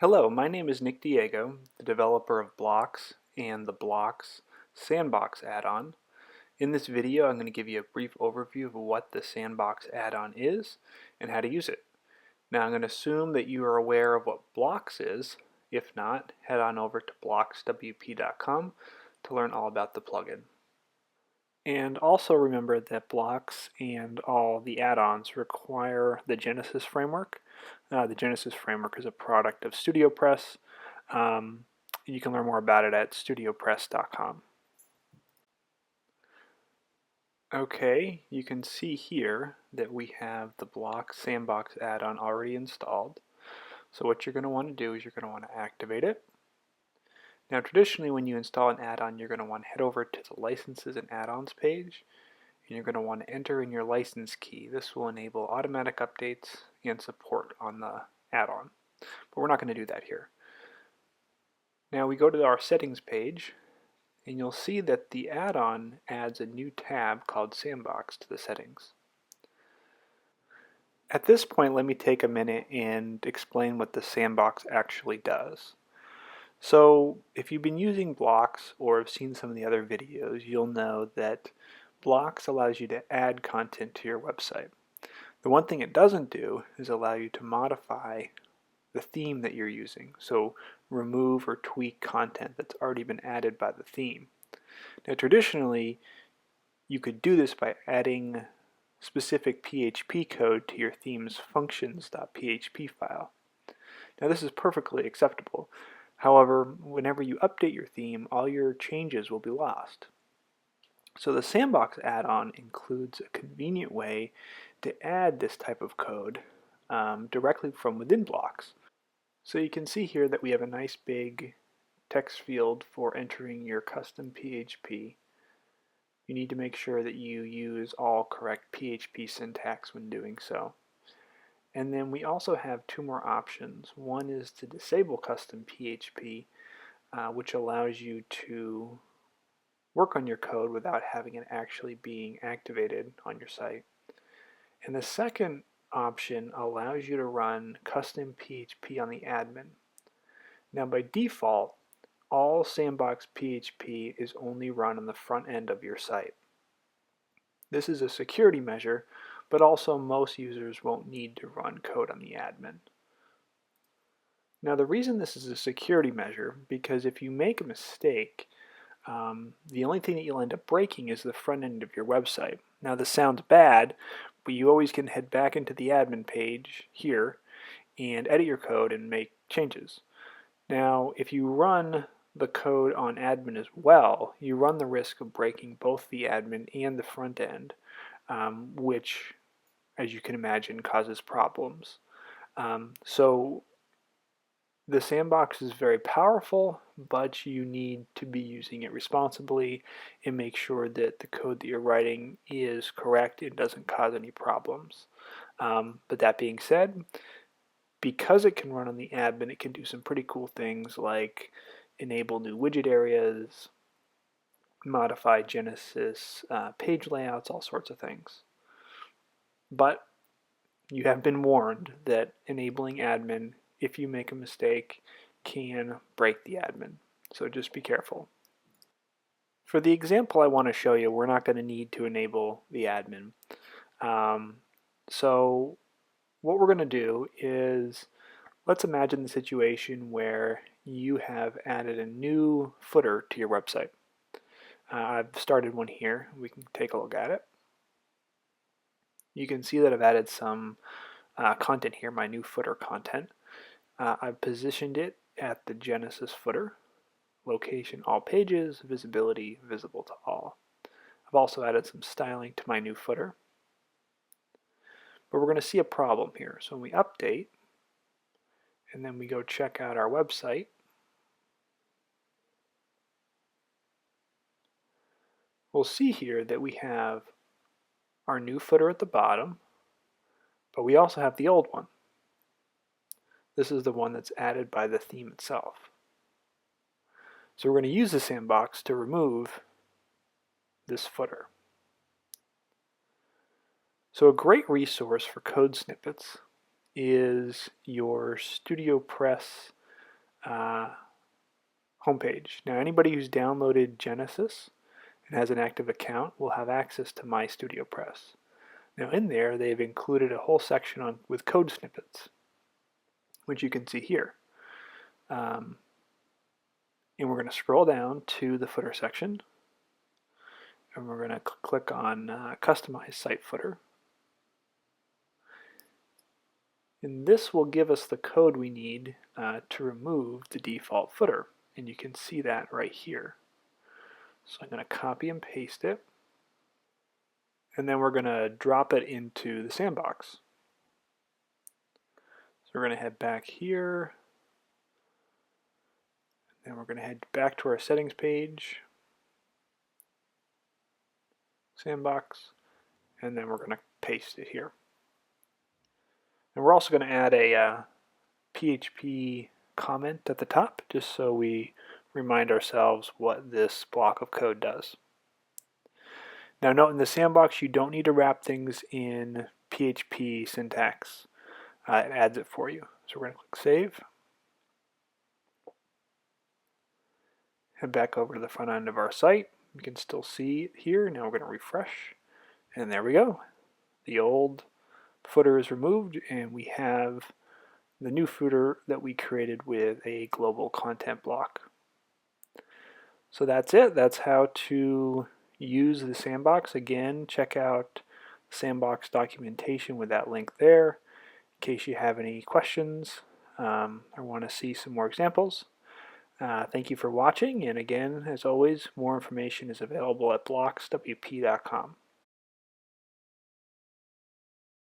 Hello, my name is Nick Diego, the developer of Blox and the Blox Sandbox add-on. In this video, I'm going to give you a brief overview of what the Sandbox add-on is and how to use it. Now, I'm going to assume that you are aware of what Blox is. If not, head on over to bloxwp.com to learn all about the plugin. And also remember that Blox and all the add-ons require the Genesis framework. The Genesis framework is a product of StudioPress. You can learn more about it at studiopress.com. Okay, you can see here that we have the Blox Sandbox add-on already installed. So what you're going to want to do is you're going to want to activate it. Now traditionally when you install an add-on, you're going to want to head over to the Licenses and Add-ons page, and you're going to want to enter in your license key. This will enable automatic updates and support on the add-on, but we're not going to do that here. Now we go to our settings page, and you'll see that the add-on adds a new tab called Sandbox to the settings. At this point, let me take a minute and explain what the Sandbox actually does. So if you've been using Blox or have seen some of the other videos, you'll know that Blox allows you to add content to your website. The one thing it doesn't do is allow you to modify the theme that you're using. So remove or tweak content that's already been added by the theme. Now traditionally, you could do this by adding specific PHP code to your theme's functions.php file. Now this is perfectly acceptable. However, whenever you update your theme, all your changes will be lost. So the Sandbox add-on includes a convenient way to add this type of code directly from within Blox. So you can see here that we have a nice big text field for entering your custom PHP. You need to make sure that you use all correct PHP syntax when doing so. And then we also have two more options. One is to disable custom PHP, which allows you to work on your code without having it actually being activated on your site. And the second option allows you to run custom PHP on the admin. Now by default, all Sandbox PHP is only run on the front end of your site. This is a security measure, but also most users won't need to run code on the admin. Now the reason this is a security measure, because if you make a mistake, the only thing that you'll end up breaking is the front end of your website. Now this sounds bad, but you always can head back into the admin page here and edit your code and make changes. Now if you run the code on admin as well, you run the risk of breaking both the admin and the front end, which, as you can imagine, causes problems. So the Sandbox is very powerful, but you need to be using it responsibly and make sure that the code that you're writing is correct and doesn't cause any problems. But that being said, because it can run on the admin, it can do some pretty cool things like enable new widget areas, modify Genesis page layouts, all sorts of things. But you have been warned that enabling admin, if you make a mistake, can break the admin. So just be careful. For the example I want to show you, we're not going to need to enable the admin. So what we're going to do is, let's imagine the situation where you have added a new footer to your website. I've started one here. We can take a look at it. You can see that I've added some content here, my new footer content. I've positioned it at the Genesis footer, location all pages, visibility visible to all. I've also added some styling to my new footer. But we're going to see a problem here. So when we update, and then we go check out our website, we'll see here that we have our new footer at the bottom, but we also have the old one. This is the one that's added by the theme itself. So we're going to use the Sandbox to remove this footer. So a great resource for code snippets is your StudioPress homepage. Now anybody who's downloaded Genesis and has an active account will have access to My Studio Press. Now in there they've included a whole section with code snippets, which you can see here. And we're going to scroll down to the footer section, and we're going to click on Customize Site Footer. And this will give us the code we need to remove the default footer, and you can see that right here. So I'm going to copy and paste it, and then we're going to drop it into the sandbox. So we're going to head back here, and we're going to head back to our settings page, sandbox, and then we're going to paste it here. And we're also going to add a PHP comment at the top, just so we remind ourselves what this block of code does. Now note, in the sandbox you don't need to wrap things in PHP syntax. It adds it for you. So we're going to click Save. Head back over to the front end of our site. You can still see it here. Now we're going to refresh. And there we go. The old footer is removed, and we have the new footer that we created with a global content block. So that's it. That's how to use the sandbox. Again, check out sandbox documentation with that link there in case you have any questions or want to see some more examples. Thank you for watching, and again, as always, more information is available at bloxwp.com.